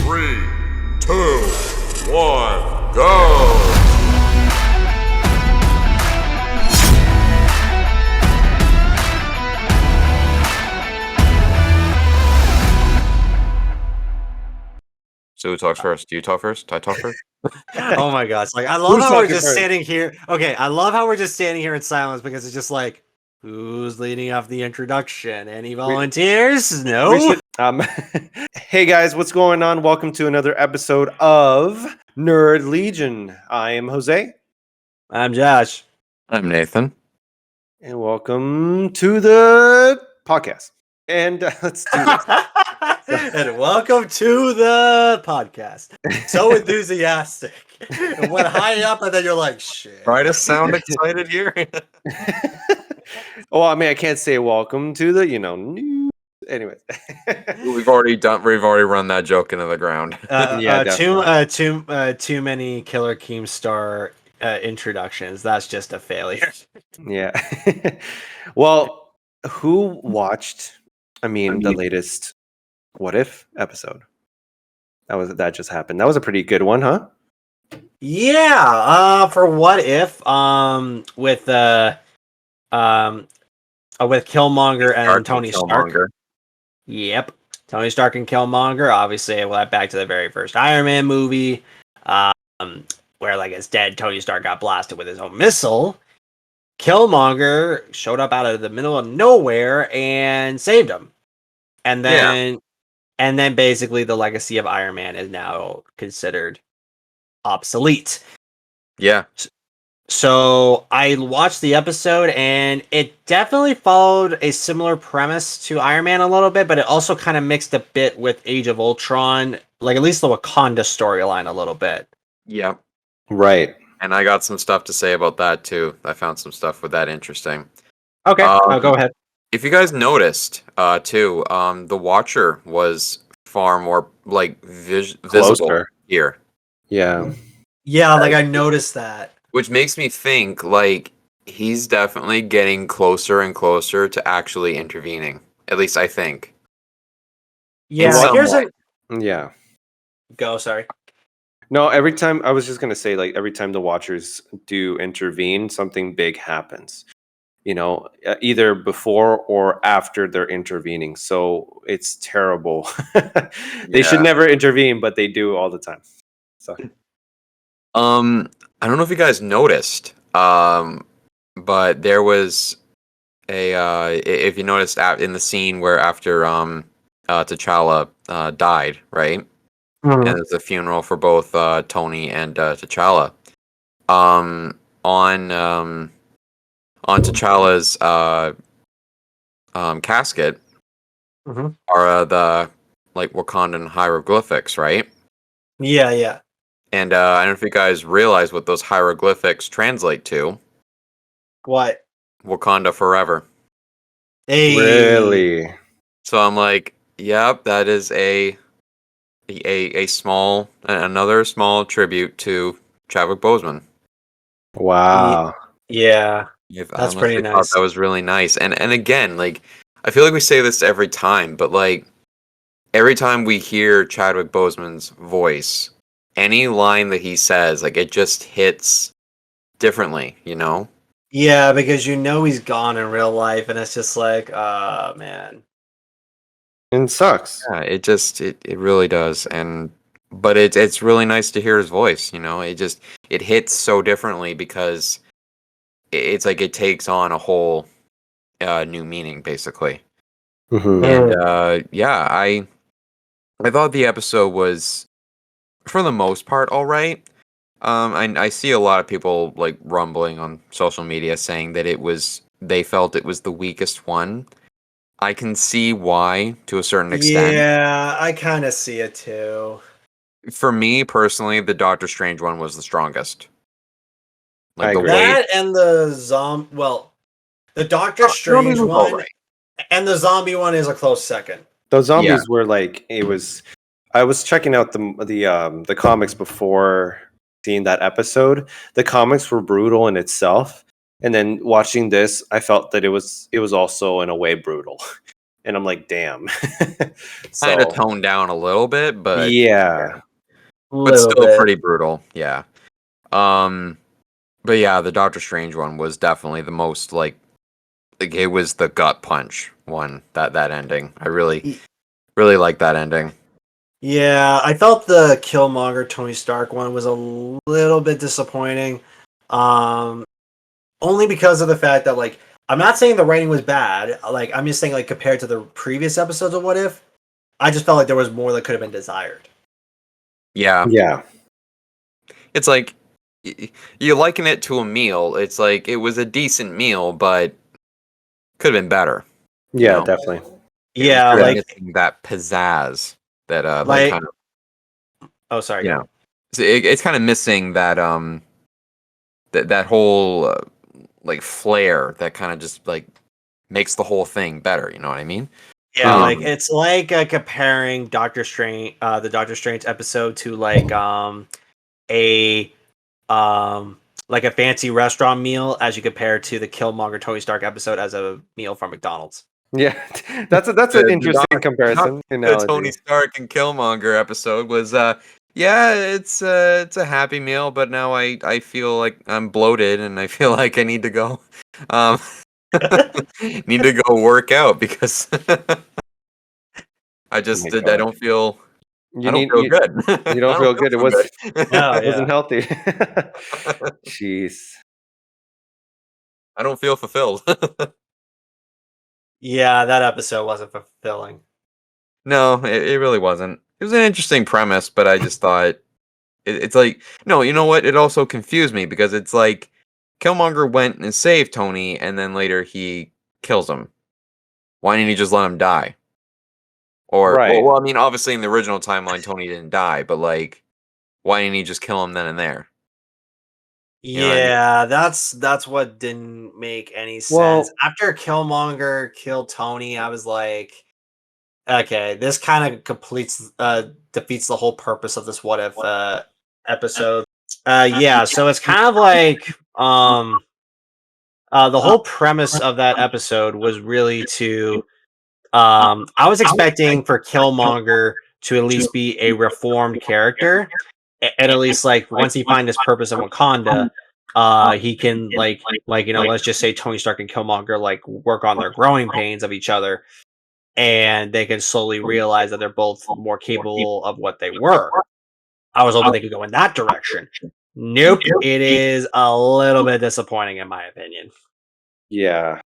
3, 2, 1, go! So who talks first? Do you talk first? I talk first? Oh my gosh. Like, I love Who's how we're talking just first? standing here. Okay, I love how we're just standing here in silence because it's just like, who's leading off the introduction? Any volunteers? No. We should, hey guys, what's going on? Welcome to another episode of Nerd Legion. I am Jose, I'm Josh. I'm Nathan. and welcome to the podcast. And let's do this. And welcome to the podcast. So enthusiastic. It went high up, and then you're like, shit. Try to sound excited here. Well, I mean, I can't say welcome to the, news. Anyways. We've already run that joke into the ground. Yeah, too many Killer Keemstar introductions. That's just a failure. Yeah. Well, who watched, the latest What If episode? That just happened. That was a pretty good one, huh? Yeah. For What If, with Killmonger and Tony Stark. Yep. Tony Stark and Killmonger. Obviously, it went back to the very first Iron Man movie, where, like, it's dead. Tony Stark got blasted with his own missile. Killmonger showed up out of the middle of nowhere and saved him. And then basically the legacy of Iron Man is now considered obsolete. Yeah. So I watched the episode, and it definitely followed a similar premise to Iron Man a little bit, but it also kind of mixed a bit with Age of Ultron, like at least the Wakanda storyline a little bit. Yep. Right. And I got some stuff to say about that too. I found some stuff with that interesting. Okay, go ahead. If you guys noticed, too, the Watcher was far more like visible Closer. here. Yeah. Yeah, like I noticed that. Which makes me think, like, he's definitely getting closer and closer to actually intervening. At least I think. Yeah, here's way. Yeah. Go, sorry. No, every time I was just gonna say, like, every time the Watchers do intervene, something big happens. Either before or after they're intervening. So it's terrible. They should never intervene, but they do all the time. So I don't know if you guys noticed, but there was if you noticed in the scene where after T'Challa died, right? Mm-hmm. And there's a funeral for both Tony and T'Challa. On T'Challa's casket Mm-hmm. are the like Wakandan hieroglyphics, right? Yeah. And I don't know if you guys realize what those hieroglyphics translate to. What? Wakanda forever. Hey. Really? So I'm like, yep, that is another small tribute to Chadwick Boseman. Wow. Yeah. That's pretty nice. That was really nice. And again, like, I feel like we say this every time, but like every time we hear Chadwick Boseman's voice, any line that he says, like, it just hits differently, Yeah, because he's gone in real life, and it's just like, man. It sucks. Yeah, it really does. But it's really nice to hear his voice, it hits so differently because it's like it takes on a whole new meaning, basically. Mm-hmm. And I thought the episode was, for the most part, all right. I see a lot of people like rumbling on social media saying that they felt it was the weakest one. I can see why to a certain extent. Yeah, I kind of see it too. For me personally, the Doctor Strange one was the strongest. I agree. That and the Doctor Strange one right. and the zombie one is a close second. Those zombies were like, I was checking out the comics before seeing that episode. The comics were brutal in itself, and then watching this, I felt that it was also in a way brutal. and I'm like, damn. Kind of toned down a little bit, but yeah. but still pretty brutal. Yeah. But yeah, the Doctor Strange one was definitely the most like it was the gut punch one. That ending, I really like that ending. Yeah, I felt the Killmonger Tony Stark one was a little bit disappointing. Only because of the fact that like I'm not saying the writing was bad. Like I'm just saying like compared to the previous episodes of What If, I just felt like there was more that could have been desired. Yeah. Yeah. It's like you liken it to a meal. It's like it was a decent meal, but could have been better. Yeah, definitely. Yeah, like missing that pizzazz that like kind of. oh sorry, Yeah, so it's kind of missing that that whole like flair that kind of just like makes the whole thing better. You know what I mean? Yeah, like it's like comparing Doctor Strange, the Doctor Strange episode to a like a fancy restaurant meal as you compare to the Killmonger Tony Stark episode as a meal from McDonald's. Yeah, that's an interesting comparison The analogy. Tony Stark and Killmonger episode was yeah, it's a happy meal, but now I feel like I'm bloated and I feel like I need to go need to go work out because I just Oh I don't feel you I don't feel good. You don't feel good. It wasn't healthy. Jeez. I don't feel fulfilled. Yeah, that episode wasn't fulfilling. No, it really wasn't. It was an interesting premise, but I just thought it's like no, you know what? It also confused me because it's like Killmonger went and saved Tony, and then later he kills him. Why didn't he just let him die? Or Right. well, I mean, obviously in the original timeline, Tony didn't die, but like, why didn't he just kill him then and there? You know what I mean? Yeah, that's what didn't make any sense. Well, After Killmonger killed Tony, I was like, okay, this kind of completes defeats the whole purpose of this What If episode. Yeah, so it's kind of like the whole premise of that episode was really to I was expecting for Killmonger to at least be a reformed character, and at least like once he finds his purpose in Wakanda, he can like you know let's just say Tony Stark and Killmonger like work on their growing pains of each other, and they can slowly realize that they're both more capable of what they were. I was hoping they could go in that direction. Nope, it is a little bit disappointing in my opinion. yeah.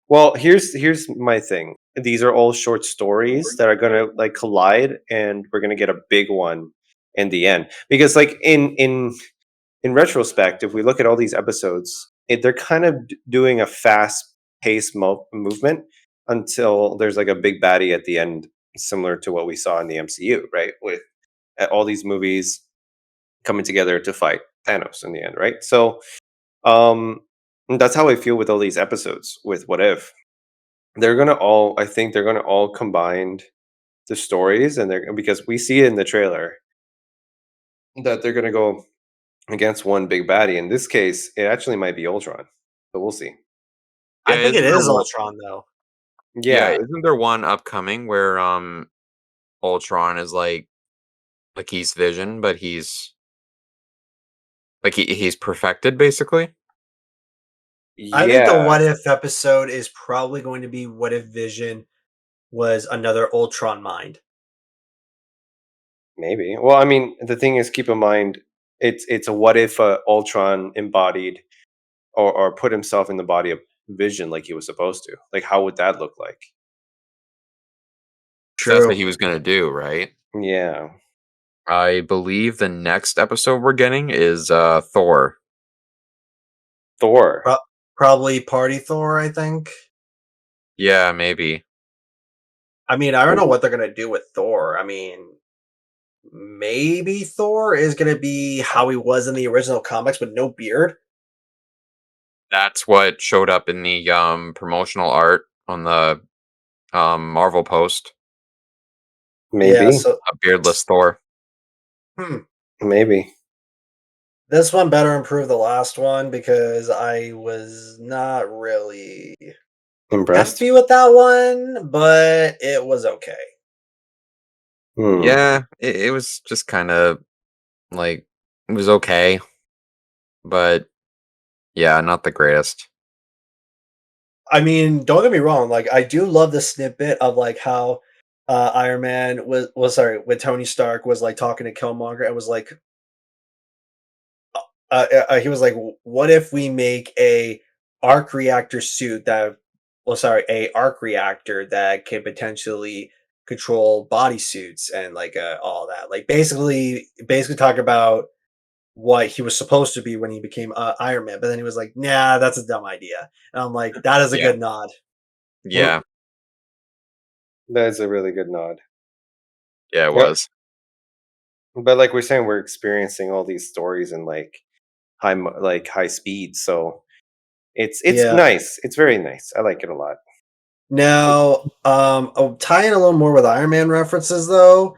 Well, here's my thing. These are all short stories that are gonna like collide, and we're gonna get a big one in the end. Because like in retrospect, if we look at all these episodes, they're kind of doing a fast paced movement until there's like a big baddie at the end, similar to what we saw in the MCU, right? With all these movies coming together to fight Thanos in the end, right? So um, that's how I feel with all these episodes with What If. I think they're gonna all combine the stories, and they're because we see it in the trailer that they're gonna go against one big baddie. In this case, it actually might be Ultron, but we'll see. I Yeah, think it isn't there is one? Ultron though. Yeah, Yeah, isn't there one upcoming where Ultron is like he's Vision, but he's like he's perfected basically. I think the yeah, What If episode is probably going to be What If Vision was another Ultron mind. maybe. Well, I mean, the thing is, keep in mind, it's a what if Ultron embodied or put himself in the body of Vision like he was supposed to. Like, how would that look like? So that's what True. he was gonna do, right? Yeah, I believe the next episode we're getting is Thor. Thor. Pro- Probably Party Thor, I think. Yeah, maybe. I mean, I don't know what they're gonna do with Thor. I mean, maybe Thor is gonna be how he was in the original comics with no beard. That's what showed up in the promotional art on the Marvel post. Yeah, Maybe, so A beardless Thor. hmm. maybe. This one better improve the last one because I was not really Impressed? happy with that one, but it was okay. Yeah, it was just kind of like it was okay, but yeah, not the greatest. I mean, don't get me wrong. Like, I do love the snippet of like how Iron Man was sorry, when Tony Stark was like talking to Killmonger and was like, he was like, "What if we make a arc reactor suit that, well, sorry, a arc reactor that can potentially control bodysuits and like all that." Like, basically talk about what he was supposed to be when he became Iron Man. But then he was like, "Nah, that's a dumb idea." And I'm like, "That is a Yeah, good nod." yeah, That's a really good nod. yeah, it Yep. was. But like we're saying, we're experiencing all these stories in like high speed. So it's Yeah. nice. It's very nice. I like it a lot. Now, I'll tie in a little more with Iron Man references though.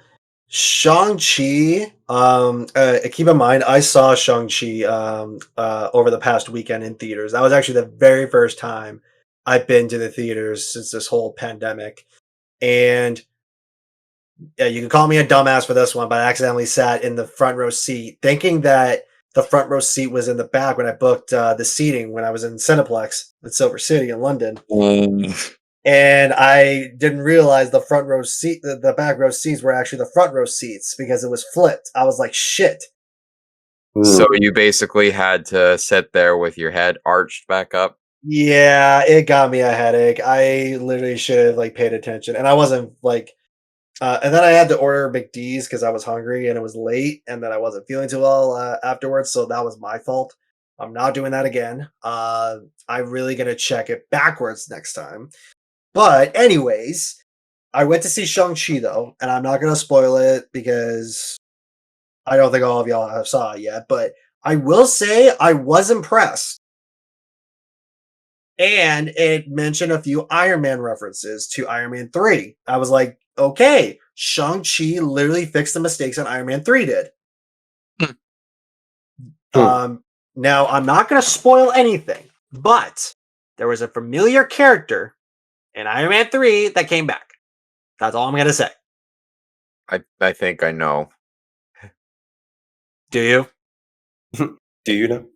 Shang-Chi, keep in mind, I saw Shang-Chi over the past weekend in theaters. That was actually the very first time I've been to the theaters since this whole pandemic. And yeah, you can call me a dumbass for this one, but I accidentally sat in the front row seat thinking that the front row seat was in the back when I booked the seating when I was in Cineplex in Silver City in London. And I didn't realize the front row seat, the back row seats were actually the front row seats because it was flipped. I was like, shit. So Mm. you basically had to sit there with your head arched back up. Yeah, it got me a headache. I literally should have like paid attention, and I wasn't like. And then I had to order McD's because I was hungry and it was late, and then I wasn't feeling too well afterwards. So that was my fault. I'm not doing that again. I'm really gonna check it backwards next time. But anyways, I went to see Shang-Chi though, and I'm not gonna spoil it because I don't think all of y'all have saw it yet, but I will say I was impressed. And it mentioned a few Iron Man references to Iron Man 3. I was like, okay, Shang-Chi literally fixed the mistakes that Iron Man 3 did. Hmm. Um, Now, I'm not going to spoil anything, but there was a familiar character in Iron Man 3 that came back. That's all I'm going to say. I think I know. Do you? Do you know?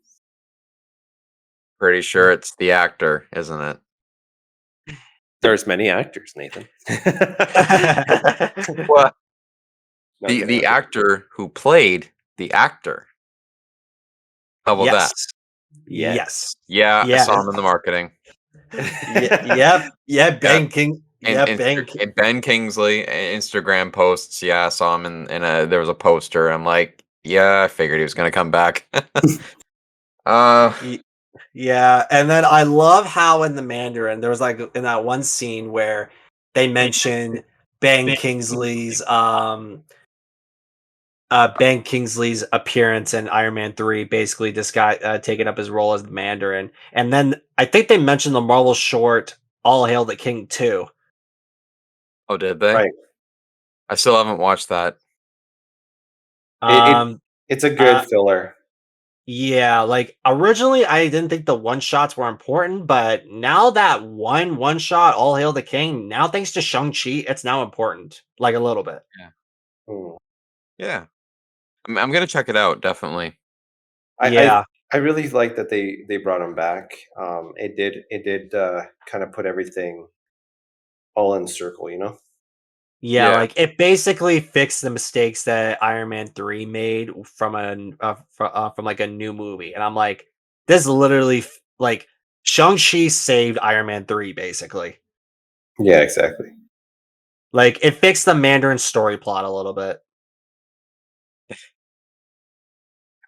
Pretty sure it's the actor, isn't it? There's many actors, Nathan. What? No, I'm kidding, The I'm kidding. actor who played the actor. How about Yes. that? Yes. Yeah, I saw Yes. him in the marketing. Yep. Yeah. Yeah, Ben King. and Yeah. Ben. and Ben Kingsley Instagram posts. Yeah, I saw him in a there was a poster. I'm like, yeah, I figured he was gonna come back. uh, Yeah, and then I love how in the Mandarin there was like in that one scene where they mention Ben Kingsley's Ben Kingsley's appearance in Iron Man 3, basically this guy taking up his role as the Mandarin. And then I think they mentioned the Marvel short All Hail the King too. oh, did they? Right. I still haven't watched that. It Um it's a good uh filler. yeah, like originally I didn't think the one shots were important, but now that one shot All Hail the King, now thanks to Shang-Chi, it's now important. Like a little bit. Yeah, Hmm. yeah. I'm gonna check it out. Definitely. I I Yeah. I really like that they brought him back. It did kind of put everything all in circle, you know? Yeah, Yeah. like it basically fixed the mistakes that Iron Man 3 made from from like a new movie. And I'm like, this literally like Shang-Chi saved Iron Man 3 basically. Yeah, exactly. Like it fixed the Mandarin story plot a little bit.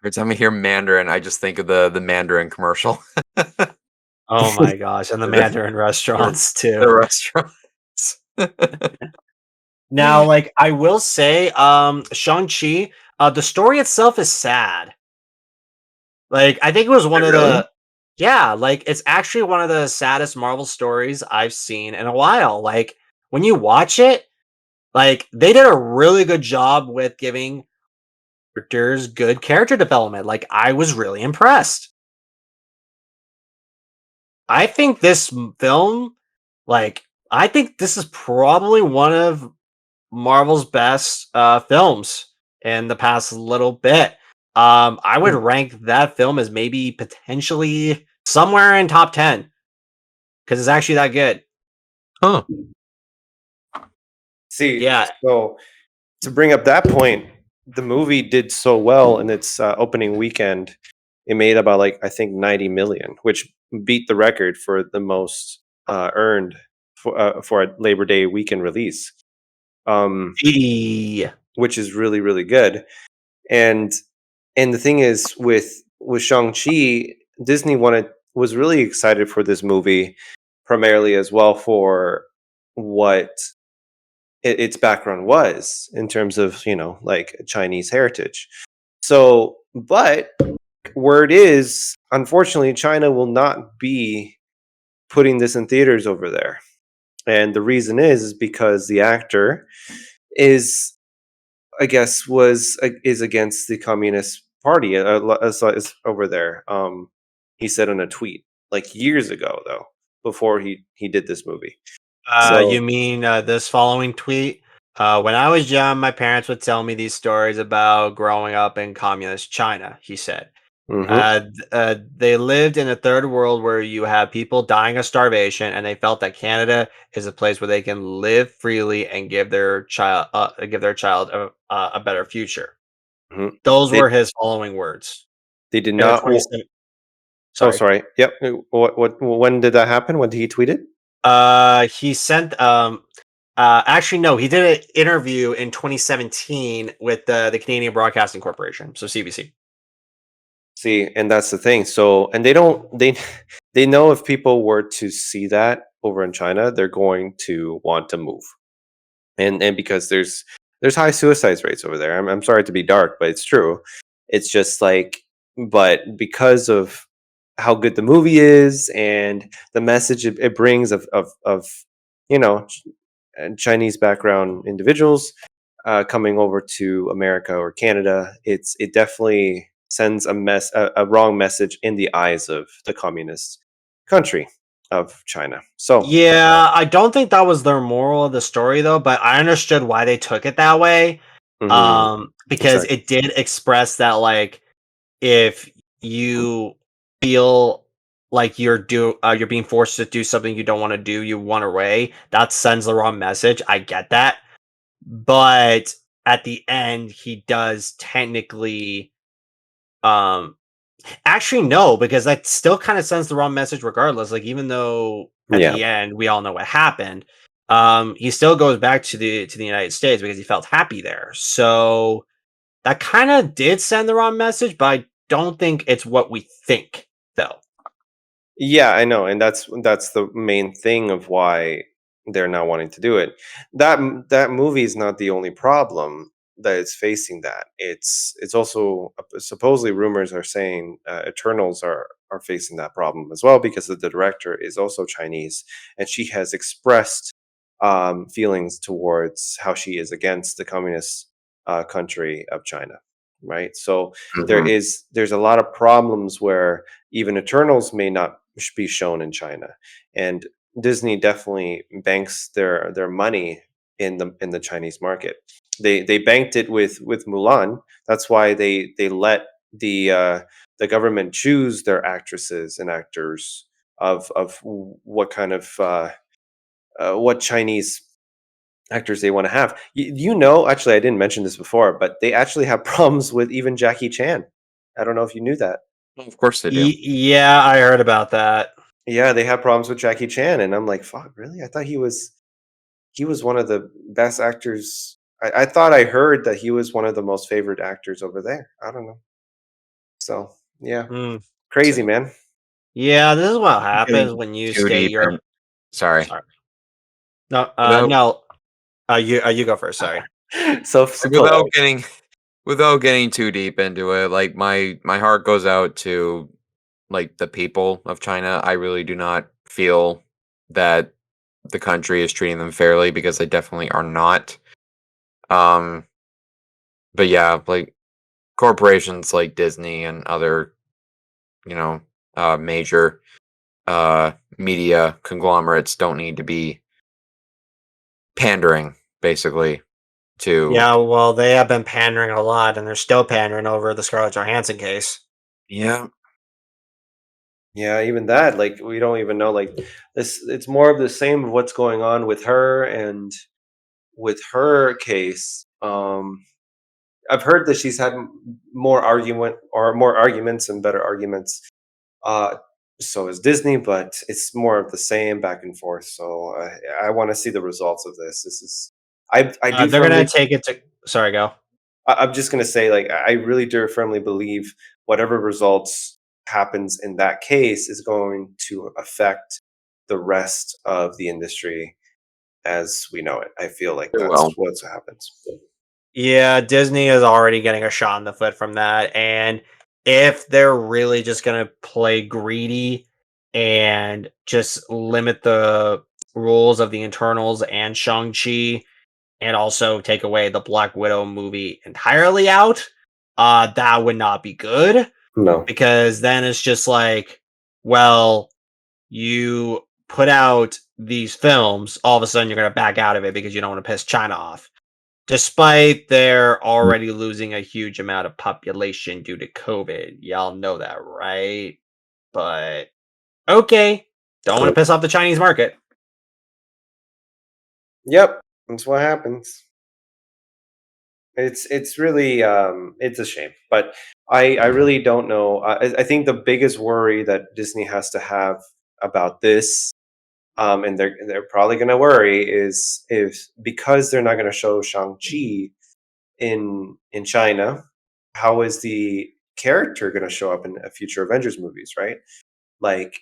Every time I hear Mandarin, I just think of the Mandarin commercial. Oh my gosh, and the the, Mandarin the, restaurants too. the restaurants. Now, like I will say, Shang-Chi, the story itself is sad. Like I think it was one of Really? the yeah, like it's actually one of the saddest Marvel stories I've seen in a while. Like when you watch it, like they did a really good job with giving characters good character development. Like I was really impressed. I think this film Like, I think this is probably one of Marvel's best films in the past little bit. I would rank that film as maybe potentially somewhere in top 10 because it's actually that good. Huh. See, Yeah, so to bring up that point, the movie did so well in its opening weekend. It made about like I think 90 million, which beat the record for the most earned for a Labor Day weekend release, E- which is really really good. And the thing is with Shang Chi, Disney was really excited for this movie, primarily as well for what its background was in terms of like Chinese heritage. So, but word is, unfortunately, China will not be putting this in theaters over there, and the reason is because the actor is, I guess, is against the Communist Party as over there. He said in a tweet like years ago, though, before he did this movie. You So, mean this following tweet? When I was young, my parents would tell me these stories about growing up in communist China, he said. mhm, They lived in a third world where you have people dying of starvation, and they felt that Canada is a place where they can live freely and give their child a better future. mhm. Those They were his following words they did in a not. 27. Oh, Sorry. sorry. Yep. What? When did that happen? When did he tweet it? He sent actually no, he did an interview in 2017 with the Canadian Broadcasting Corporation, so CBC. See, and that's the thing. So, and they don't they know if people were to see that over in China, they're going to want to move. And because there's high suicide rates over there. I'm sorry to be dark, but it's true. It's just like, but because of how good the movie is and the message it brings of you know Chinese background individuals coming over to America or Canada, it definitely sends a wrong message in the eyes of the communist country of China. So, Yeah, I don't think that was their moral of the story though, but I understood why they took it that way. mhm, Because exactly. it did express that like if you feel like you're being forced to do something you don't want to do, you want away, that sends the wrong message. I get that. But at the end, he does technically um actually no, because that still kind of sends the wrong message regardless. Like even though at Yeah. the end we all know what happened, he still goes back to the United States because he felt happy there. So that kind of did send the wrong message, but I don't think it's what we think though. Yeah, I know, and that's the main thing of why they're not wanting to do it. That movie is not the only problem that it's facing. That it's also supposedly rumors are saying Eternals are facing that problem as well because the director is also Chinese, and she has expressed feelings towards how she is against the communist country of China. Right, so Hmm. there's a lot of problems where even Eternals may not be shown in China, and Disney definitely banks their money in the Chinese market. They banked it with Mulan. That's why they let the government choose their actresses and actors of what kind of what Chinese actors they want to have. Actually, I didn't mention this before, but they actually have problems with even Jackie Chan. I don't know if you knew that. Of course they do. Yeah, I heard about that. Yeah, they have problems with Jackie Chan, and I'm like, "Fuck, really? I thought he was one of the best actors." I thought I heard that he was one of the most favorite actors over there. I don't know. So, yeah, Hmm. crazy, man. Yeah, this is what happens Getting when you too state deep your in. Sorry. sorry. No, Without no. You go first. Sorry. So without polite. getting without getting too deep into it, like my heart goes out to like the people of China. I really do not feel that the country is treating them fairly because they definitely are not. Um, but yeah, like corporations like Disney and other, you know, major media conglomerates don't need to be pandering, basically, to. Yeah, well, they have been pandering a lot, and they're still pandering over the Scarlett Johansson case. Yeah. Yeah, even that, like we don't even know like this it's more of the same of what's going on with her and with her case. I've heard that she's had more argument or more arguments and better arguments. Uh so is Disney, but it's more of the same back and forth. So I want to see the results of this. This is I do They're gonna firmly take it to. Sorry, go. I'm just gonna say, like, I really do firmly believe whatever results happens in that case is going to affect the rest of the industry as we know it. I feel like that's Well, what happens. Yeah, Disney is already getting a shot in the foot from that. And if they're really just going to play greedy and just limit the rules of the internals and Shang-Chi and also take away the Black Widow movie entirely out, that would not be good No, because then it's just like, well, you put out these films, all of a sudden you're going to back out of it because you don't want to piss China off despite they're already losing a huge amount of population due to COVID. Y'all know that, right? But okay, don't want to piss off the Chinese market. yep, that's what happens. It's really it's a shame, but I really don't know. I think the biggest worry that Disney has to have about this, and they're probably going to worry is if because they're not going to show Shang Chi in China, how is the character going to show up in a future Avengers movies, right? Like,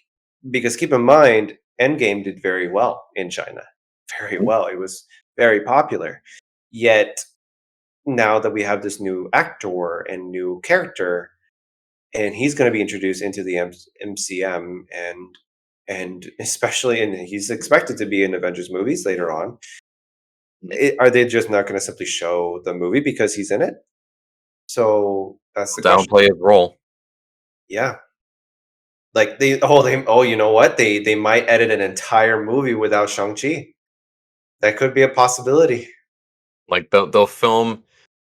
because keep in mind, Endgame did very well in China, very well. It was very popular. Yet now that we have this new actor and new character, and he's going to be introduced into the MCM, and especially, and he's expected to be in Avengers movies later on. Are they just not going to simply show the movie because he's in it? So that's the question. downplay his role. Yeah. Like you know what? They might edit an entire movie without Shang-Chi. That could be a possibility. Like they'll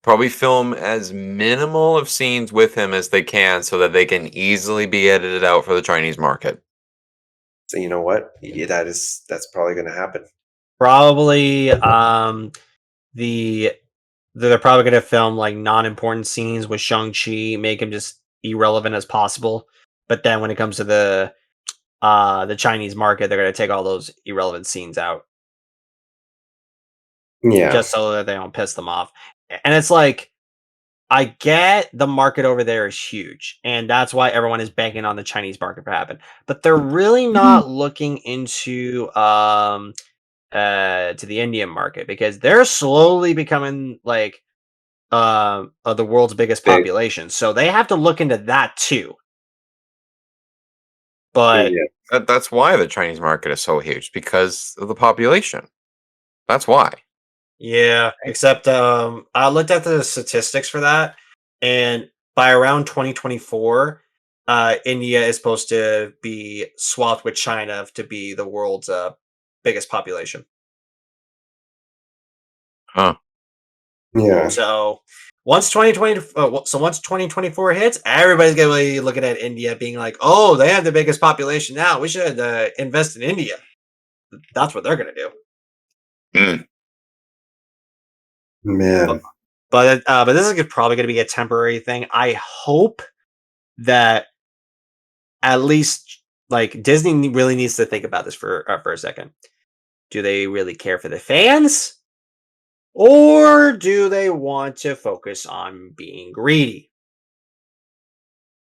probably film as minimal of scenes with him as they can so that they can easily be edited out for the Chinese market. So you know what? Yeah, that's probably gonna happen. Probably the they're probably gonna film like non-important scenes with Shang-Chi, make him just irrelevant as possible. But then when it comes to the Chinese market, they're gonna take all those irrelevant scenes out Yeah. just so that they don't piss them off. And it's like I get the market over there is huge, and that's why everyone is banking on the Chinese market to happen. But they're really not looking into to the Indian market because they're slowly becoming like the world's biggest Big. population. So they have to look into that too. But Yeah. That's why the Chinese market is so huge because of the population. That's why. yeah, except I looked at the statistics for that, and by around 2024, India is supposed to be swapped with China to be the world's biggest population. Huh. Yeah. So once 2024 hits, everybody's gonna be looking at India, being like, "Oh, they have the biggest population now. We should invest in India." That's what they're gonna do. Mm. Man. But this is probably going to be a temporary thing. I hope that at least like Disney really needs to think about this for a second. Do they really care for the fans, or do they want to focus on being greedy?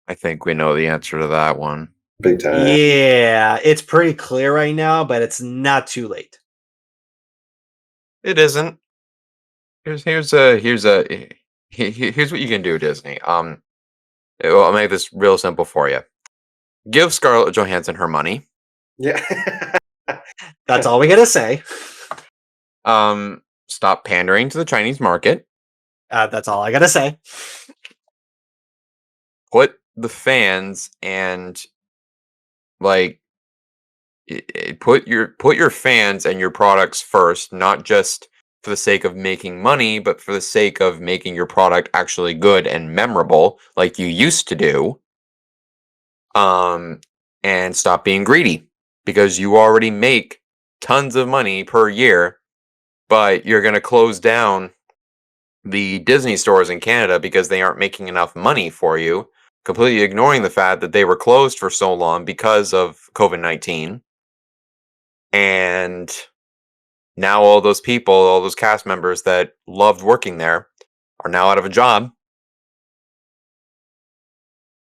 I think we know the answer to that one. Big time. Yeah, it's pretty clear right now, but it's not too late. It isn't. Here's what you can do, Disney. Well, I'll make this real simple for you. Give Scarlett Johansson her money. Yeah. That's all we gotta say. Stop pandering to the Chinese market. That's all I gotta say. Put the fans and like put your fans and your products first, not just for the sake of making money, but for the sake of making your product actually good and memorable, like you used to do. Um, and stop being greedy because you already make tons of money per year, but you're going to close down the Disney stores in Canada because they aren't making enough money for you, completely ignoring the fact that they were closed for so long because of COVID-19. And now all those people, all those cast members that loved working there are now out of a job.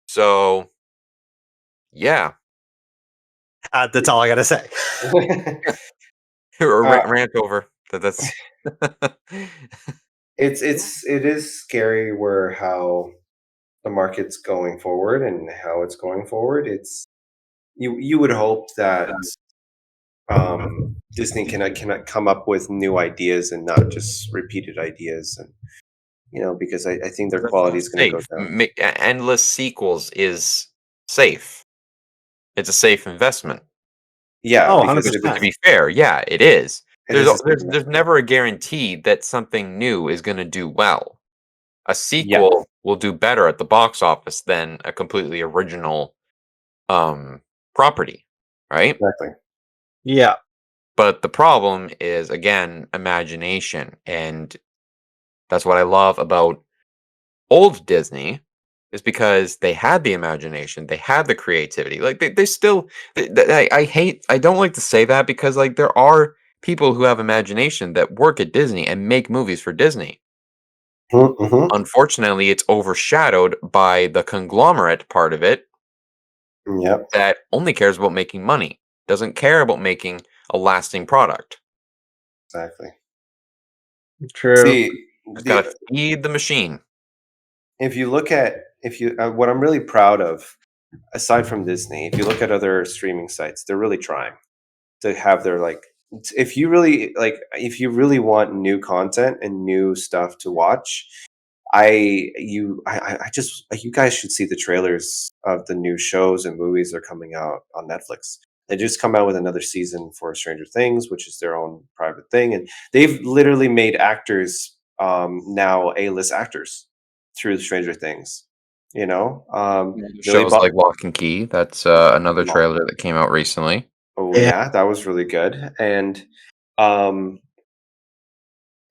So, yeah. That's all I gotta say. Or rant over. That's it is scary where how the market's going forward and how it's going forward. It's you would hope that Disney cannot come up with new ideas and not just repeated ideas, and because I think their that's quality not is going to go safe. down. Endless sequels is safe. It's a safe investment. Yeah, Oh, because 100%. To be fair, yeah, it is. it is a safe There's investment. never a guarantee that something new is going to do well. A Yeah, sequel will do better at the box office than a completely original property, right? exactly. Yeah. But the problem is again imagination, and that's what I love about old Disney is because they had the imagination, they had the creativity. Like they still, I don't like to say that because like there are people who have imagination that work at Disney and make movies for Disney. Mm-hmm. Unfortunately, it's overshadowed by the conglomerate part of it Yep, that only cares about making money, doesn't care about making a lasting product. exactly. True. See, Just gotta feed the machine. if you look at if you what I'm really proud of, aside from Disney, if you look at other streaming sites, they're really trying to have their like. If you really want new content and new stuff to watch, I just you guys should see the trailers of the new shows and movies that are coming out on Netflix. They just come out with another season for Stranger Things, which is their own private thing, and they've literally made actors now A-list actors through Stranger Things. Billy Shows Bob. like Lock and Key. That's another trailer that came out recently. Oh Yeah. yeah, that was really good. And um,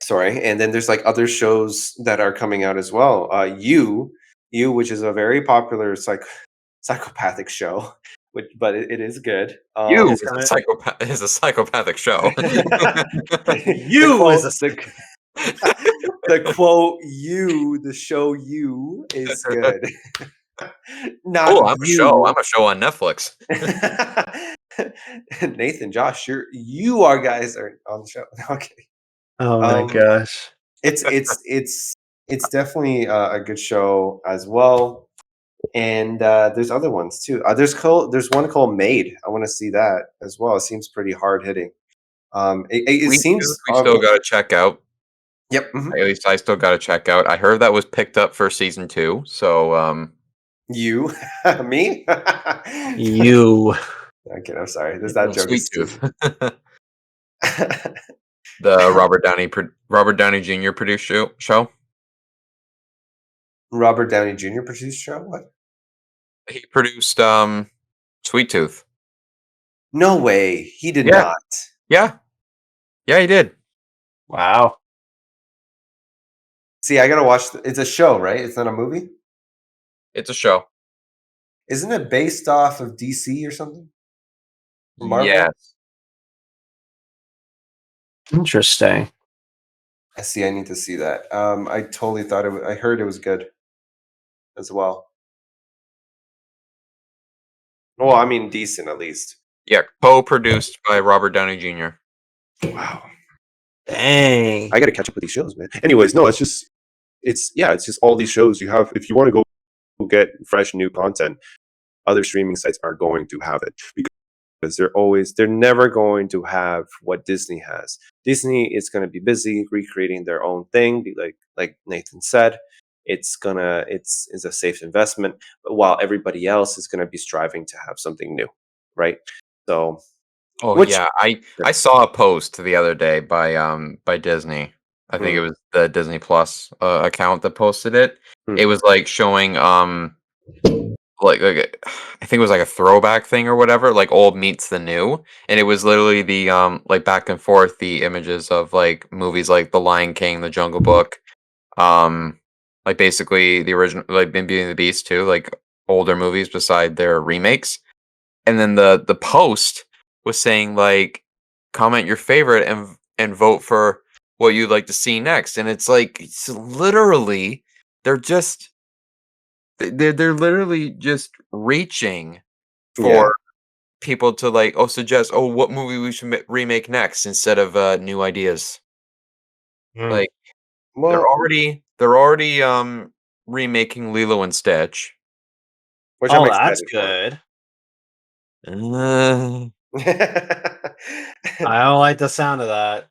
sorry, and then there's like other shows that are coming out as well. You, which is a very popular psychopathic show, but it is good. You It's is a gonna. psychopathic show. The You is quote, a. the quote, the show you is good. Not Oh, I'm a show. you. I'm a show on Netflix. Nathan, Josh, you are guys are on the show. Okay. Oh my Um, gosh. it's definitely a good show as well, and there's other ones too. There's one called Made. I want to see that as well. It seems pretty hard hitting. It Sweet Tooth, seems we still gotta check out. yep. Mhm. At least I still gotta check out. I heard that was picked up for season 2. So You me. You. Okay, I'm sorry. That joke Sweet is too. Tooth. The Robert Downey Jr. produced show. Robert Downey Jr. produced show. What? He produced Sweet Tooth. No way. He did Yeah. not. Yeah. Yeah, he did. Wow. See, I gotta watch. It's a show, right? It's not a movie. It's a show. Isn't it based off of DC or something? Marvel. Yes. Interesting. I see. I need to see that. I totally thought it. I heard it was good as well. Well, I mean, decent at least. Yeah, co-produced by Robert Downey Jr. Wow. Dang. I got to catch up with these shows, man. Anyways, no, it's just all these shows you have. If you want to go get fresh new content, other streaming sites are going to have it because they're never going to have what Disney has. Disney is going to be busy recreating their own thing, like Nathan said. It's a safe investment, but while everybody else is going to be striving to have something new, right? So Oh Which yeah, I saw a post the other day by Disney. I think it Mm, was the Disney Plus account that posted it. It mhm. was like showing like I think it was like a throwback thing or whatever, like old meets the new, and it was literally the like back and forth the images of like movies like The Lion King, The Jungle Book, um like basically the original like Beauty and the Beast too, like older movies beside their remakes. And then the post was saying like comment your favorite and vote for what you'd like to see next. And it's like it's literally they're just they're literally just reaching Yeah. for people to like suggest what movie we should remake next instead of new ideas. Hmm. Like Well, they're already remaking Lilo and Stitch. which I'm Oh, that's excited for. good. Uh, I don't like the sound of that.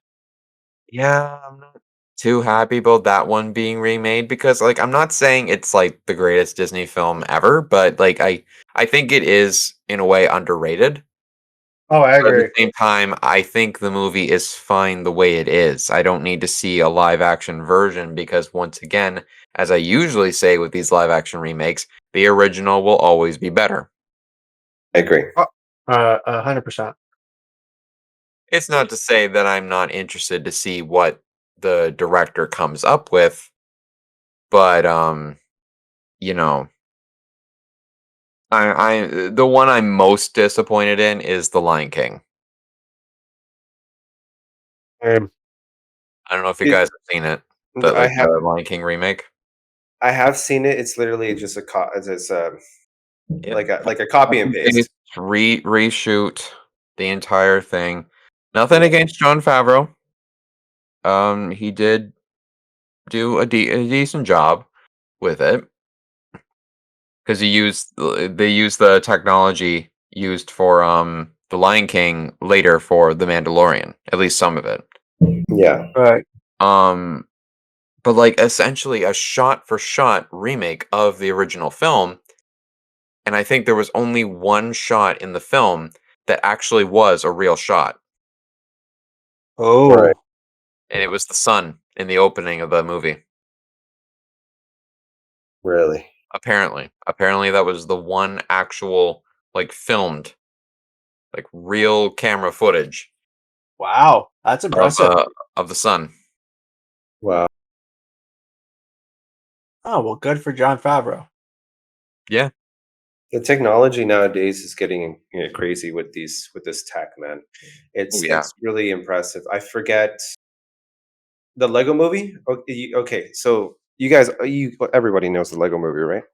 yeah, I'm not too happy about that one being remade because like I'm not saying it's like the greatest Disney film ever, but like I think it is in a way underrated. Oh, I But at the agree. same time, I think the movie is fine the way it is. I don't need to see a live action version because once again, as I usually say with these live action remakes, the original will always be better. I agree. 100%. It's not to say that I'm not interested to see what the director comes up with, but you know, I the one I'm most disappointed in is The Lion King. Um, I don't know if you It, guys have seen it, but I like have the Lion King remake. I have seen it. It's literally just it's Yep. like a copy and Copy paste, paste. reshoot the entire thing. Nothing Yeah. against Jon Favreau. He did do a decent job with it because they used the technology used for the Lion King later for the Mandalorian, at least some of it. Yeah. right. Um, but like essentially a shot for shot remake of the original film, and I think there was only one shot in the film that actually was a real shot. Right. Oh, And it was the sun in the opening of the movie. Really. Apparently that was the one actual like filmed, like real camera footage wow. That's of impressive. the sun. Wow. Oh, well, good for John Favreau. Yeah. The technology nowadays is getting crazy with this tech, man. Oh yeah. It's really impressive. I forget the Lego movie. Okay, okay, so you guys, everybody knows the Lego movie, right?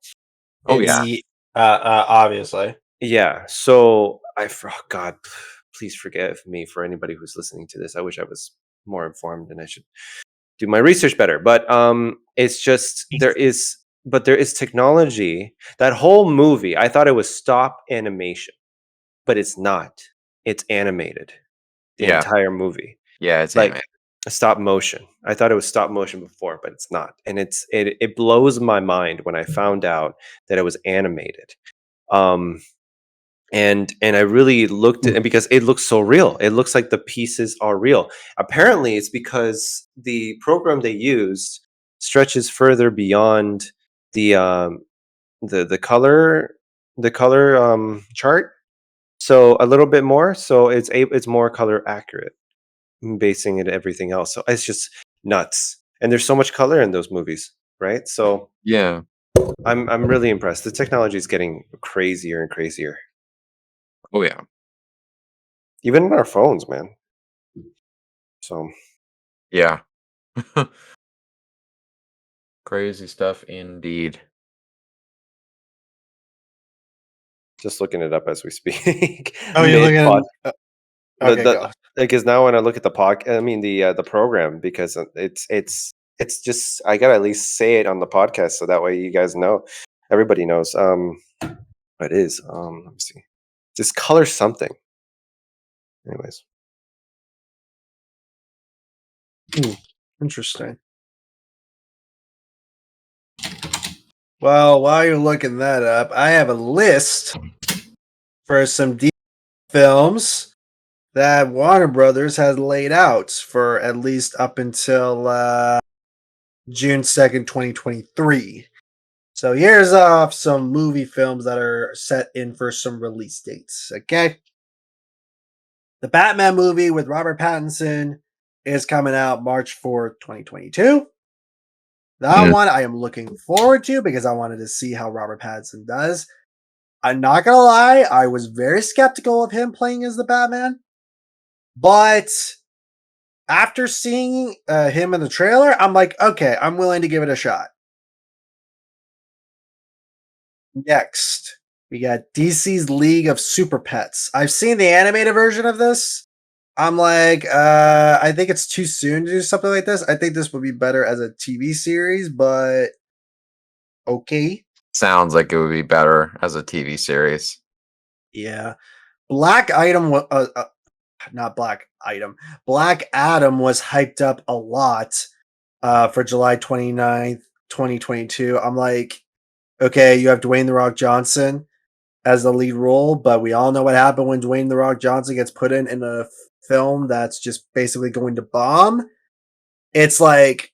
Oh yeah. It's Obviously. Yeah. So oh God, please forgive me for anybody who's listening to this. I wish I was more informed and I should do my research better. But it's just there is technology. That whole movie, I thought it was stop animation, but it's not. It's animated. The Yeah. entire movie, Yeah, it's like animated. a stop motion. I thought it was stop motion before, but it's not. And it blows my mind when I found out that it was animated. Um, and I really looked at it because it looks so real. It looks like the pieces are real. Apparently, it's because the program they used stretches further beyond the the color chart, so a little bit more. So it's more color accurate, basing it everything else. So it's just nuts. And there's so much color in those movies, right? So Yeah. I'm really impressed. The technology is getting crazier and crazier, Oh yeah. even in our phones, man. So Yeah. Crazy stuff indeed. just looking it up as we speak. Oh, you're Mid pod looking. Okay, the go. because now when I look at the program, because it's just I gotta at least say it on the podcast so that way you guys know, everybody knows what it is. Let me see. Just color something. Anyways. Interesting. Well, while you're looking that up, I have a list for some deep films that Warner Brothers has laid out for at least up until June 2nd, 2023. So here's some movie films that are set in for some release dates. Okay. The Batman movie with Robert Pattinson is coming out March 4th, 2022. That one I am looking forward to because I wanted to see how Robert Pattinson does. I'm not gonna lie, I was very skeptical of him playing as the Batman, but after seeing him in the trailer, I'm like, okay, I'm willing to give it a shot. Next, we got DC's League of Super Pets. I've seen the animated version of this. I'm like, I think it's too soon to do something like this. I think this would be better as a TV series, but okay. Sounds like it would be better as a TV series. Yeah. Black Item, not Black Item. Black Adam was hyped up a lot for July 29th, 2022. I'm like, okay, you have Dwayne The Rock Johnson as the lead role, but we all know what happened when Dwayne The Rock Johnson gets put in a film that's just basically going to bomb. It's like,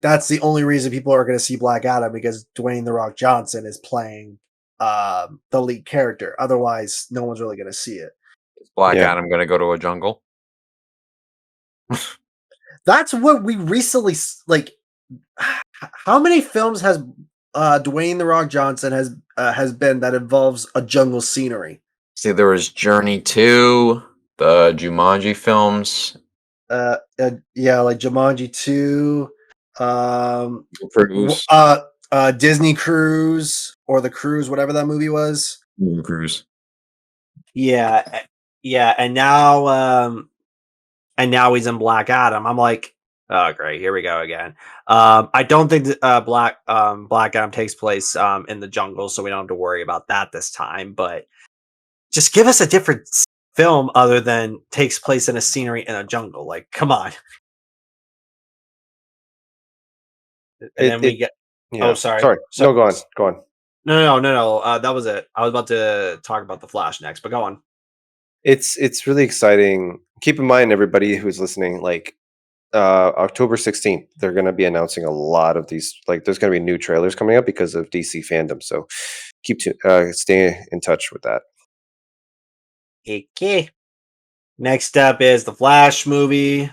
that's the only reason people are going to see Black Adam, because Dwayne The Rock Johnson is playing the lead character. Otherwise, no one's really going to see it. Is Black Adam going to go to a jungle? That's what we recently like. How many films has Dwayne The Rock Johnson has been that involves a jungle scenery? See, there was Journey 2, the Jumanji films. Yeah, like Jumanji 2, Cruise. Disney Cruise, or The Cruise, whatever that movie was. Cruise. Yeah, and now he's in Black Adam. I'm like, oh great, here we go again. I don't think that, Black Adam takes place in the jungle, so we don't have to worry about that this time. But just give us a different film other than takes place in a scenery in a jungle. Like, come on. And then we get. Yeah. Oh, sorry. No, go on. No. That was it. I was about to talk about the Flash next, but go on. It's really exciting. Keep in mind, everybody who's listening, like October 16th, they're going to be announcing a lot of these. Like, there's going to be new trailers coming up because of DC fandom. So stay in touch with that. Okay. Next up is the Flash movie.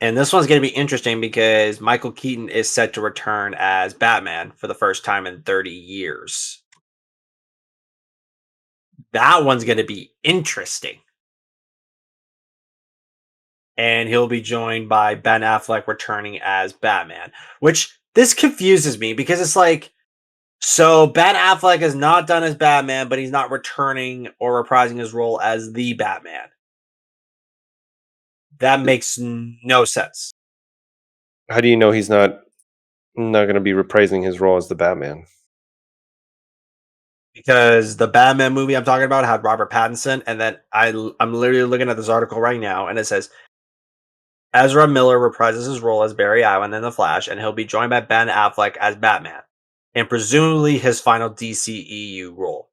And this one's going to be interesting because Michael Keaton is set to return as Batman for the first time in 30 years. That one's going to be interesting. And he'll be joined by Ben Affleck returning as Batman, which this confuses me because it's like, so Ben Affleck is not done as Batman, but he's not returning or reprising his role as the Batman. That makes no sense. How do you know he's not going to be reprising his role as the Batman? Because the Batman movie I'm talking about had Robert Pattinson, and then I'm literally looking at this article right now, and it says Ezra Miller reprises his role as Barry Allen in The Flash, and he'll be joined by Ben Affleck as Batman, and presumably his final DCEU role.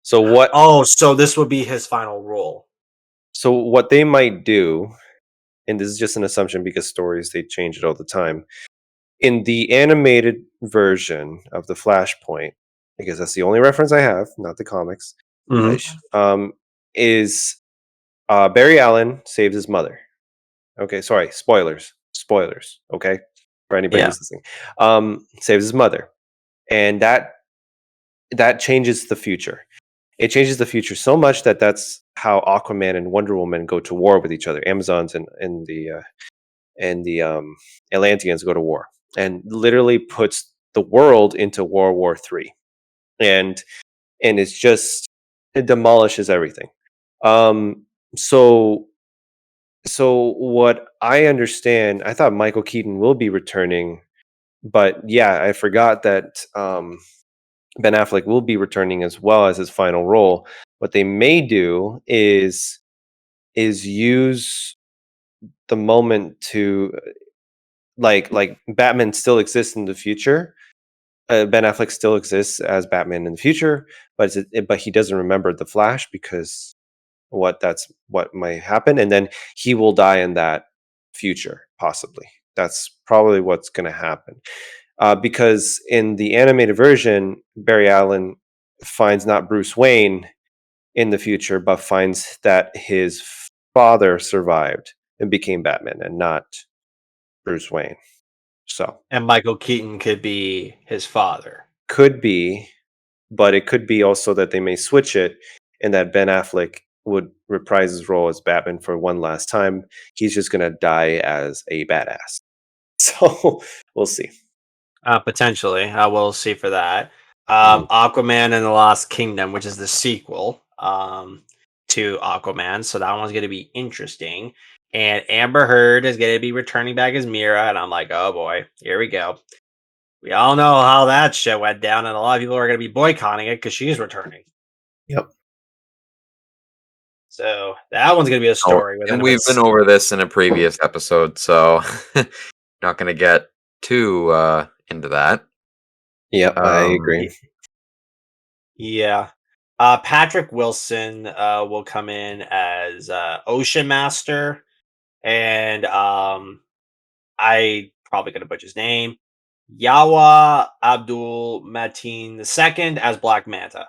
So what? Oh, so this would be his final role. So what they might do, and this is just an assumption because stories, they change it all the time. In the animated version of the Flashpoint, because that's the only reference I have, not the comics, is Barry Allen saves his mother. Okay, sorry, spoilers, okay, for anybody who's listening. Saves his mother, and that changes the future. It changes the future so much that that's how Aquaman and Wonder Woman go to war with each other. Amazons and the Atlanteans go to war, and literally puts the world into World War III, and it's just, it demolishes everything. So what I understand, I thought Michael Keaton will be returning, but yeah, I forgot that Ben Affleck will be returning as well as his final role. What they may do is use the moment to like Batman still exists in the future, Ben Affleck still exists as Batman in the future, but he doesn't remember the Flash because that's what might happen, and then he will die in that future, possibly. That's probably what's going to happen. Because in the animated version, Barry Allen finds not Bruce Wayne in the future, but finds that his father survived and became Batman, and not Bruce Wayne. So And Michael Keaton could be his father. could be, but it could be also that they may switch it, and that Ben Affleck would reprise his role as Batman for one last time. He's just gonna die as a badass. So we'll see. Potentially, we'll see for that. Mhm. Aquaman and the Lost Kingdom, which is the sequel to Aquaman, so that one's going to be interesting. And Amber Heard is going to be returning back as Mira, and I'm like, oh boy, here we go. We all know how that shit went down, and a lot of people are going to be boycotting it because she's returning. Yep. So that one's going to be a Oh, story. and we've been over this in a previous episode, so not going to get too into that. Yep, I agree. Yeah. Patrick Wilson will come in as Ocean Master, and I probably gonna butcher his name. Yawa Abdul Mateen II as Black Manta,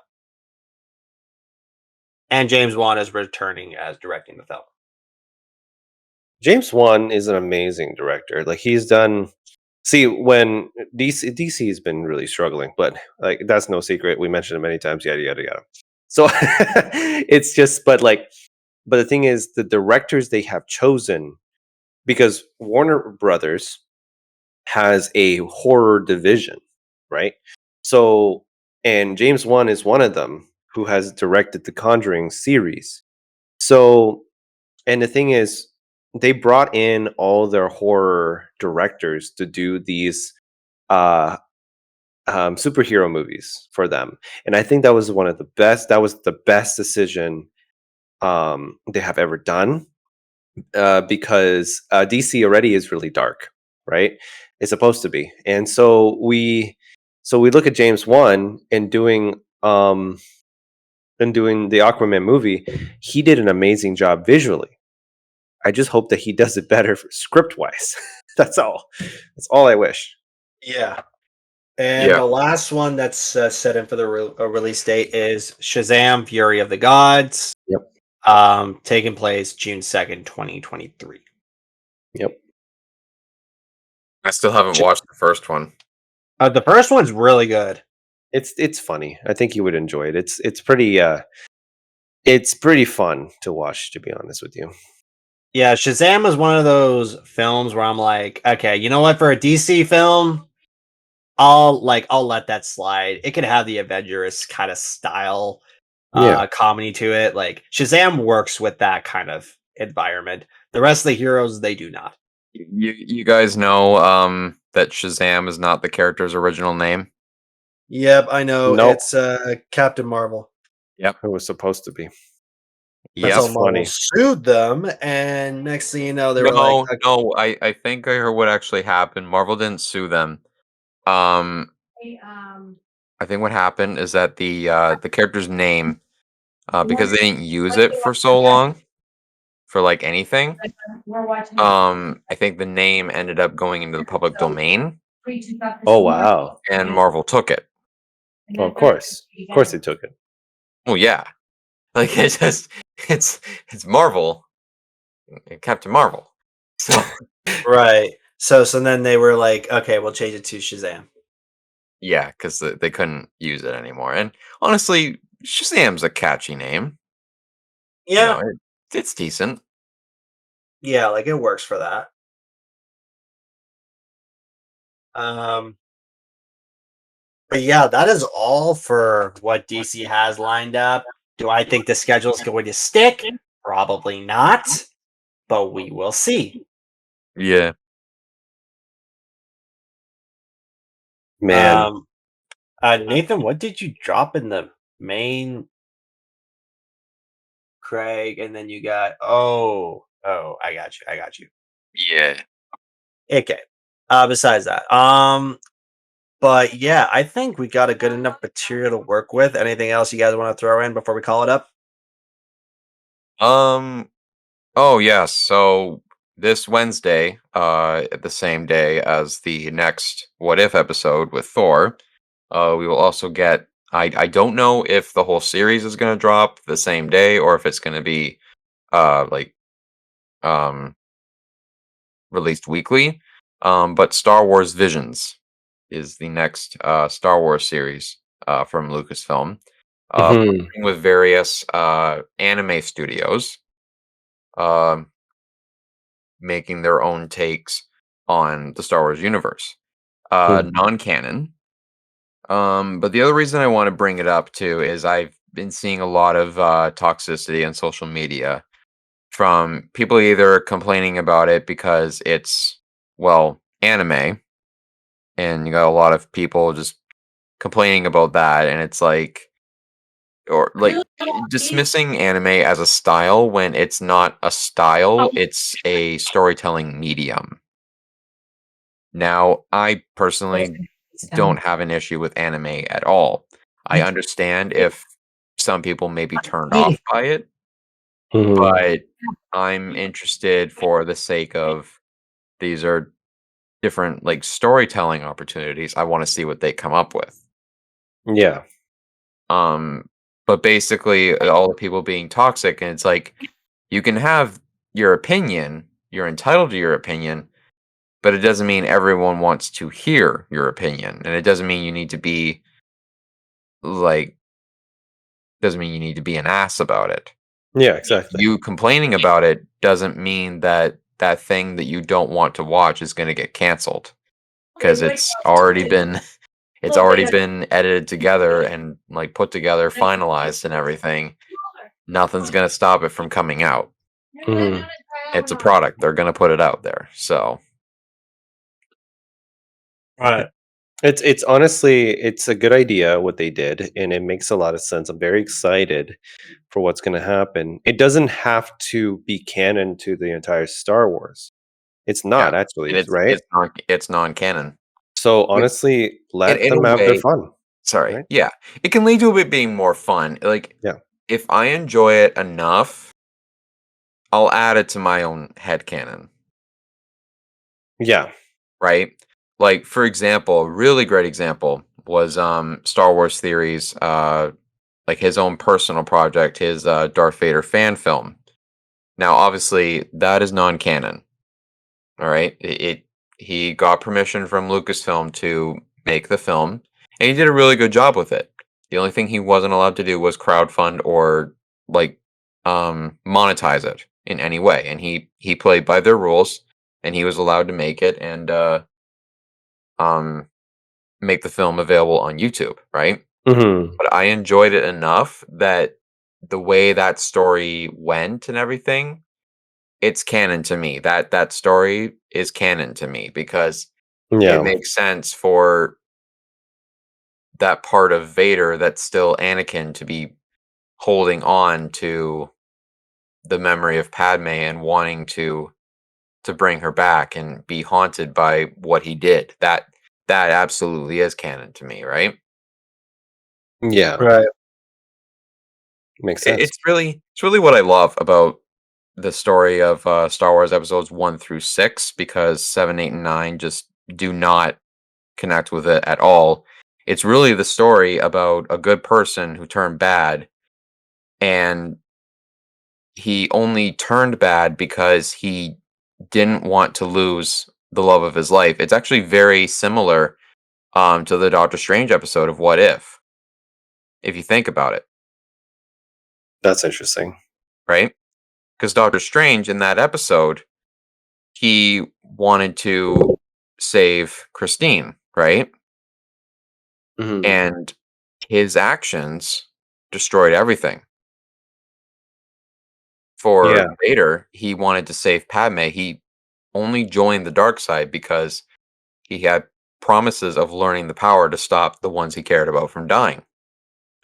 and James Wan is returning as directing the film. James Wan is an amazing director. Like he's done. See, when DC has been really struggling, but like that's no secret. We mentioned it many times. Yada yada yada. So it's just, but the thing is, the directors they have chosen, because Warner Brothers has a horror division, right? So, and James Wan is one of them who has directed the Conjuring series. So, and the thing is, they brought in all their horror directors to do these uh, superhero movies for them, and I think that was one of the best. That was the best decision they have ever done, because DC already is really dark, right? It's supposed to be, and so we look at James Wan and doing the Aquaman movie. He did an amazing job visually. I just hope that he does it better script wise. That's all. That's all I wish. Yeah. And Yeah. the last one that's set in for the release date is Shazam: Fury of the Gods. Yep. Taking place June 2nd, 2023. Yep. I still haven't watched the first one. The first one's really good. It's funny. I think you would enjoy it. It's pretty fun to watch, to be honest with you. Yeah, Shazam is one of those films where I'm like, okay, you know what? For a DC film, I'll let that slide. It could have the Avengers kind of style Yeah. comedy to it. Like Shazam works with that kind of environment. The rest of the heroes, they do not. You guys know that Shazam is not the character's original name? Yep, I know. Nope. It's Captain Marvel. Yep. It was supposed to be. Yep. Until Marvel funny. sued them, and next thing you know, they were like, okay, No, I think I heard what actually happened. Marvel didn't sue them. I think what happened is that the character's name, because they didn't use it for so long for like anything, I think the name ended up going into the public domain Oh wow. and Marvel took it. Well, of course they took it. Well, yeah. Like it's Marvel, Captain Marvel. So right. So then they were like, okay, we'll change it to Shazam. yeah, because they couldn't use it anymore. And honestly, Shazam's a catchy name. Yeah, It's decent. yeah, like it works for that. Um, but yeah, that is all for what DC has lined up. Do I think the schedule is going to stick? Probably not, but we will see. Yeah. Man. Nathan, what did you drop in the main Craig? And then you got I got you. Yeah. Okay. Besides that, But yeah, I think we got a good enough material to work with. Anything else you guys want to throw in before we call it up? Um. Oh yes. So this Wednesday, the same day as the next What If episode with Thor, we will also get. I don't know if the whole series is going to drop the same day or if it's going to be like um released weekly. But Star Wars Visions is the next Star Wars series from Lucasfilm, Mhm. working with various anime studios, um, making their own takes on the Star Wars universe. Mm. Non-canon. But the other reason I want to bring it up too is I've been seeing a lot of toxicity on social media from people either complaining about it because it's, well, anime, and you got a lot of people just complaining about that, and it's like, or like dismissing anime as a style when it's not a style, it's a storytelling medium. Now, I personally don't have an issue with anime at all. I understand if some people may be turned off by it, Mhm. but I'm interested for the sake of these are different like storytelling opportunities. I want to see what they come up with. Yeah. Um, but basically, all the people being toxic, and it's like you can have your opinion, you're entitled to your opinion, but it doesn't mean everyone wants to hear your opinion, and it doesn't mean you need to be like doesn't mean you need to be an ass about it. Yeah, exactly. You complaining about it doesn't mean that that thing that you don't want to watch is going to get canceled because it's already been edited together and like put together, finalized and everything. Nothing's going to stop it from coming out. Mhm. It's a product. They're going to put it out there. So, Right. It's honestly it's a good idea what they did, and it makes a lot of sense. I'm very excited for what's gonna happen. It doesn't have to be canon to the entire Star Wars. It's yeah. not And actually, it's right? it's not it's non-canon. So Which honestly, let in a them have their way, fun, sorry. right? Yeah. It can lead to it being more fun. Like Yeah. if I enjoy it enough, I'll add it to my own headcanon, Yeah. right? Like for example, a really great example was Star Wars Theories like his own personal project, his Darth Vader fan film. Now obviously that is non-canon. All right. He got permission from Lucasfilm to make the film, and he did a really good job with it. The only thing he wasn't allowed to do was crowdfund or like monetize it in any way. And he played by their rules, and he was allowed to make it and um make the film available on YouTube, right? Mhm. But I enjoyed it enough that the way that story went and everything, it's canon to me. That story is canon to me because it Yeah. makes sense for that part of Vader that's still Anakin to be holding on to the memory of Padme and wanting to bring her back and be haunted by what he did. That absolutely is canon to me, right? Yeah. Right. Makes sense. It's really what I love about the story of Star Wars episodes 1 through 6 because 7, 8, and 9 just do not connect with it at all. It's really the story about a good person who turned bad, and he only turned bad because he didn't want to lose the love of his life. It's actually very similar to the Doctor Strange episode of What if you think about it, That's interesting. right? Because Doctor Strange in that episode, he wanted to save Christine, right? Mhm. And his actions destroyed everything. For Yeah. Vader, he wanted to save Padme. He only joined the dark side because he had promises of learning the power to stop the ones he cared about from dying.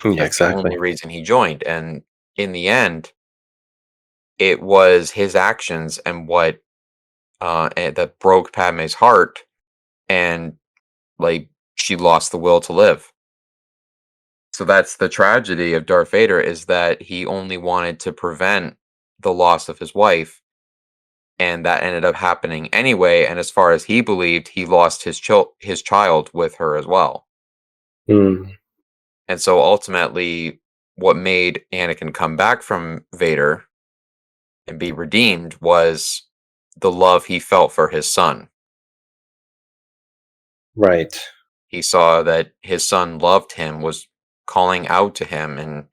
Yeah, That's the exactly. only reason he joined. And in the end, it was his actions and that broke Padme's heart and like she lost the will to live. So that's the tragedy of Darth Vader, is that he only wanted to prevent the loss of his wife, and that ended up happening anyway, and as far as he believed, he lost his child with her as well. Mm. And so ultimately, what made Anakin come back from Vader and be redeemed was the love he felt for his son. Right. He saw that his son loved him, was calling out to him, and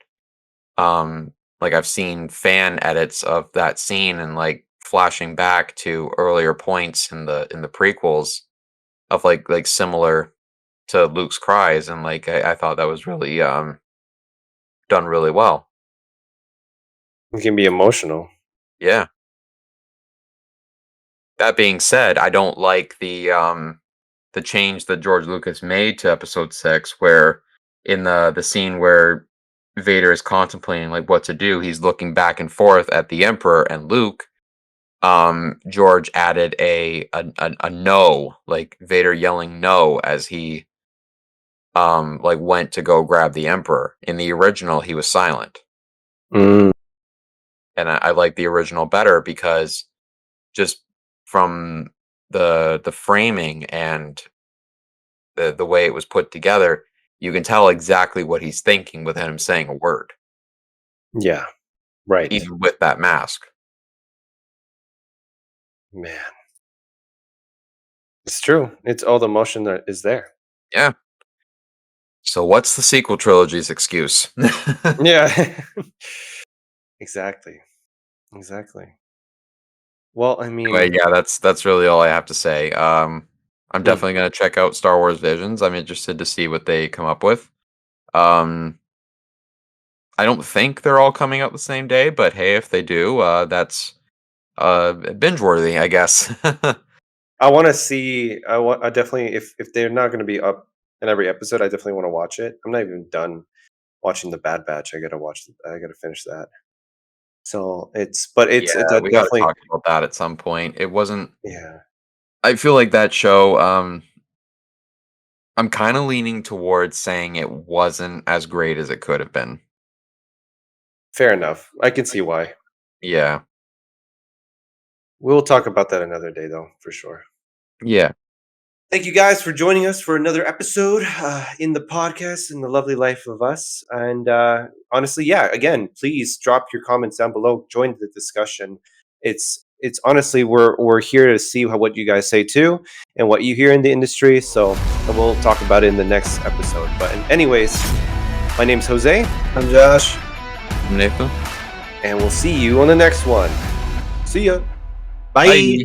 like I've seen fan edits of that scene and like flashing back to earlier points in the prequels of like similar to Luke's cries, and like I thought that was really done really well. It can be emotional. Yeah. That being said, I don't like the change that George Lucas made to episode 6, where in the scene where Vader is contemplating like what to do, he's looking back and forth at the Emperor and Luke. George added a no, like Vader yelling no as he like went to go grab the Emperor. In the original, he was silent. Mm. And I like the original better because just from the framing and the way it was put together, you can tell exactly what he's thinking without him saying a word, Yeah. Right. even with that mask. Man. It's true. It's all the emotion that is there. Yeah. So what's the sequel trilogy's excuse? Yeah. Exactly. Exactly. Well, I Anyway, mean, yeah, that's really all I have to say. I'm mm, definitely gonna check out Star Wars Visions. I'm interested to see what they come up with. Um, I don't think they're all coming out the same day, but hey, if they do, that's binge worthy, I guess. I want to see. I definitely, if they're not going to be up in every episode, I definitely want to watch it. I'm not even done watching the Bad Batch. I gotta watch. I gotta finish that. So Yeah, it's we gotta definitely, talk about that at some point. It wasn't. yeah. I feel like that show. I'm kind of leaning towards saying it wasn't as great as it could have been. Fair enough. I can see why. Yeah, We'll talk about that another day, though, for sure. yeah. Thank you guys for joining us for another episode in the podcast in the lovely life of us. And honestly, yeah, again, please drop your comments down below. Join the discussion. It's honestly we're here to see what you guys say too and what you hear in the industry. So we'll talk about it in the next episode. But anyways, my name's Jose. I'm Josh. Nathan. And we'll see you on the next one. See ya. Bye. Bye.